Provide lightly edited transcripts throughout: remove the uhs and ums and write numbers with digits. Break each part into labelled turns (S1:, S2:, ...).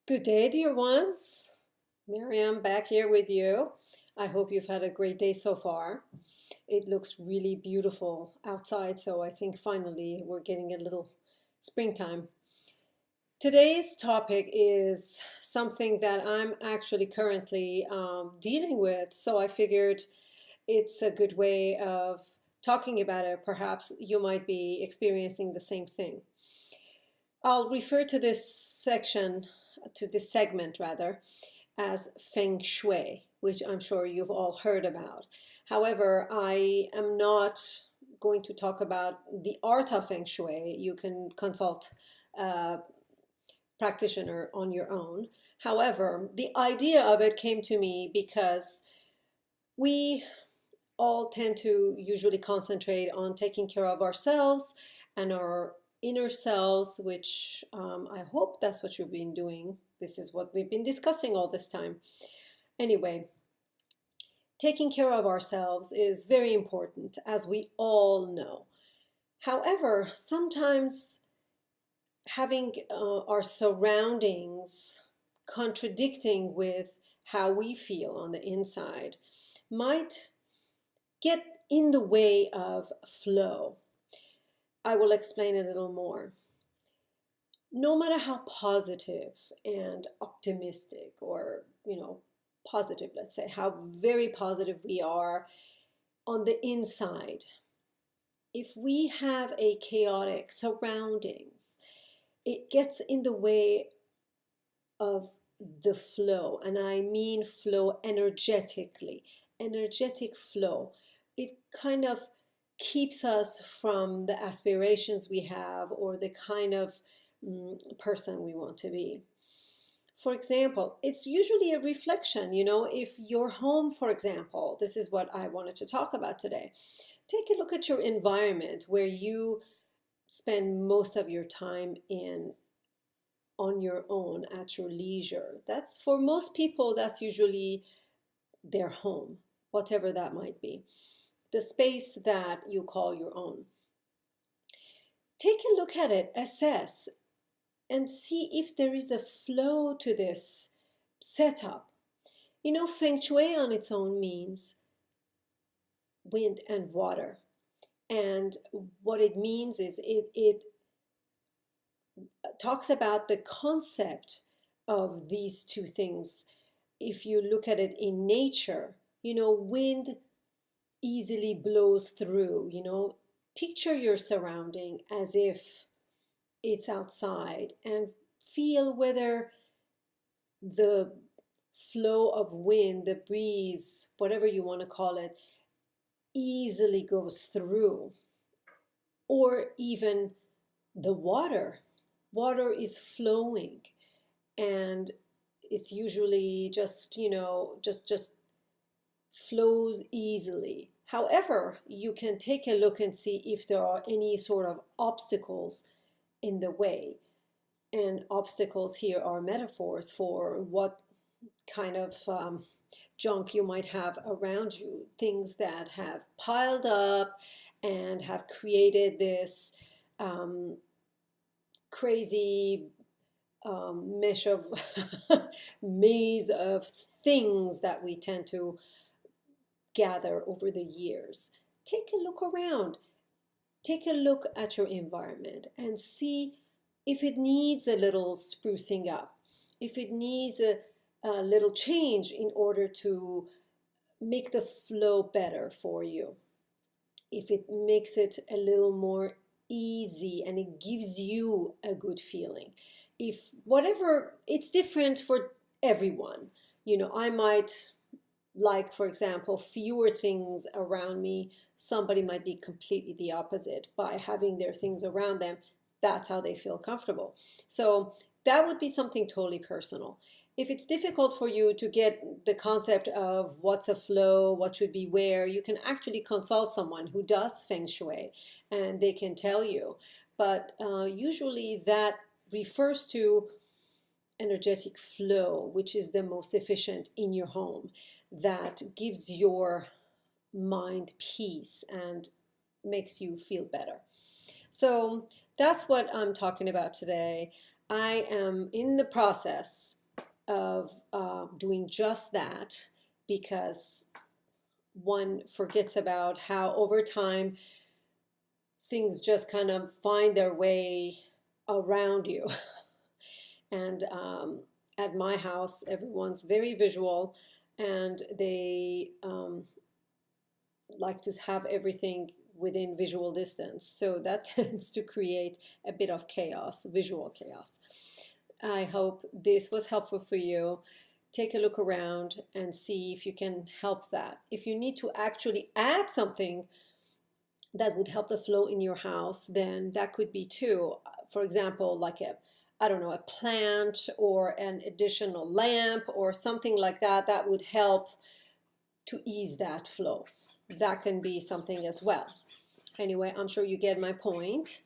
S1: Good day, dear ones. Miriam back here with you. I hope you've had a great day so far. It looks really beautiful outside, so I think finally we're getting a little springtime. Today's topic is something that I'm actually currently dealing with, so I figured it's a good way of talking about it. Perhaps you might be experiencing the same thing. I'll refer to this segment rather, as Feng Shui, which I'm sure you've all heard about. However, I am not going to talk about the art of Feng Shui. You can consult a practitioner on your own. However, the idea of it came to me because we all tend to usually concentrate on taking care of ourselves and our inner selves, which I hope that's what you've been doing. This is what we've been discussing all this time. Anyway, taking care of ourselves is very important, as we all know. However, sometimes having our surroundings contradicting with how we feel on the inside might get in the way of flow. I will explain a little more. No matter how positive and optimistic or, positive, let's say, how very positive we are on the inside, if we have a chaotic surroundings, it gets in the way of the flow. And I mean flow energetically, energetic flow. It kind of keeps us from the aspirations we have or the kind of person we want to be. For example, it's usually a reflection. If your home, for example, this is what I wanted to talk about today. Take a look at your environment where you spend most of your time in on your own at your leisure. That's for most people, that's usually their home, whatever that might be. The space that you call your own. Take a look at it, assess, and see if there is a flow to this setup. Feng Shui on its own means wind and water. And what it means is it talks about the concept of these two things. If you look at it in nature, wind easily blows through. Picture your surrounding as if it's outside and feel whether the flow of wind, the breeze, whatever you want to call it, easily goes through. Or even the water. Water is flowing and it's usually just flows easily. However, you can take a look and see if there are any sort of obstacles in the way. And obstacles here are metaphors for what kind of junk you might have around you, things that have piled up and have created this crazy mesh of maze of things that we tend to gather over the years. Take a look around. Take a look at your environment and see if it needs a little sprucing up, if it needs a little change in order to make the flow better for you, if it makes it a little more easy and it gives you a good feeling. If whatever, it's different for everyone. I might like, for example, fewer things around me. Somebody might be completely the opposite. By having their things around them, that's how they feel comfortable. So that would be something totally personal. If it's difficult for you to get the concept of what's a flow, what should be where, you can actually consult someone who does Feng Shui and they can tell you. But usually that refers to energetic flow, which is the most efficient in your home, that gives your mind peace and makes you feel better. So that's what I'm talking about today. I am in the process of doing just that because one forgets about how over time things just kind of find their way around you. And at my house, everyone's very visual and they like to have everything within visual distance. So that tends to create a bit of chaos, visual chaos. I hope this was helpful for you. Take a look around and see if you can help that. If you need to actually add something that would help the flow in your house, then that could be too. For example, like I don't know, a plant or an additional lamp or something like that, that would help to ease that flow. That can be something as well. Anyway, I'm sure you get my point.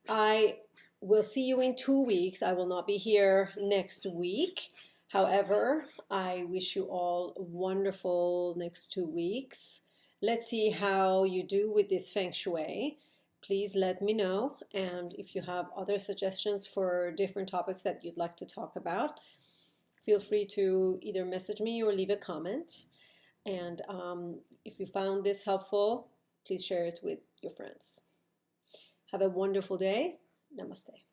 S1: I will see you in 2 weeks. I will not be here next week. However, I wish you all wonderful next 2 weeks. Let's see how you do with this Feng Shui. Please let me know. And if you have other suggestions for different topics that you'd like to talk about, feel free to either message me or leave a comment. And if you found this helpful, please share it with your friends. Have a wonderful day. Namaste.